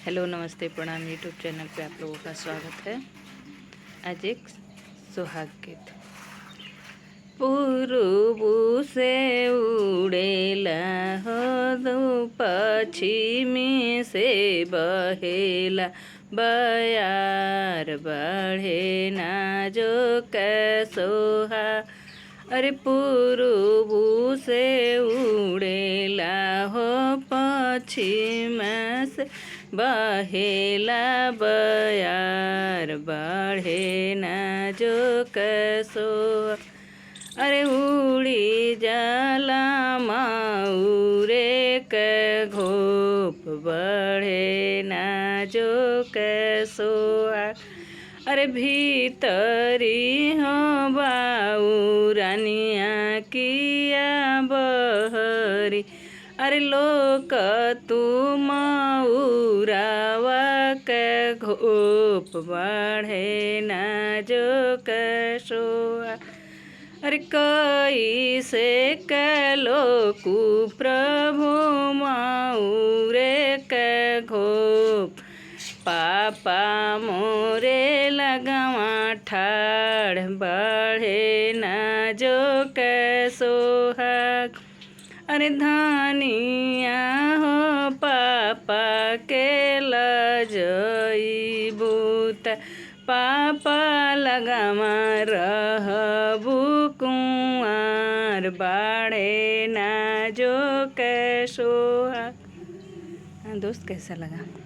Hello नमस्ते प्रणाम YouTube channel पे आप लोगों का स्वागत है। आज एक सुहाग गीत। पूर्व से उड़ेला हो दो पश्चिमी से बहेला बयार बढ़े ना जो कैसोहा। अरे पूर्व से उड़ेला हो पश्चिम से बहेला बयार बढ़े ना जो कैसो। अरे उड़ी जाला माउरे के घोप बढ़े ना जो कैसो। अरे भीतरी हो बाउरानिया किया बहरी। अरे लोक तुम उरावा के घोप बढ़े ना जो कैसो। अरे कैसे कलो कु प्रभु माउरे के घोप पापा मोरे लगवा ठाड़ बढ़े ना जो कैसो। अरे धानिया हो पापा के लजई बूत पापा लगवा रहबू कुंवर बढ़े ना जो कैसो। दोस्त कैसा लगा?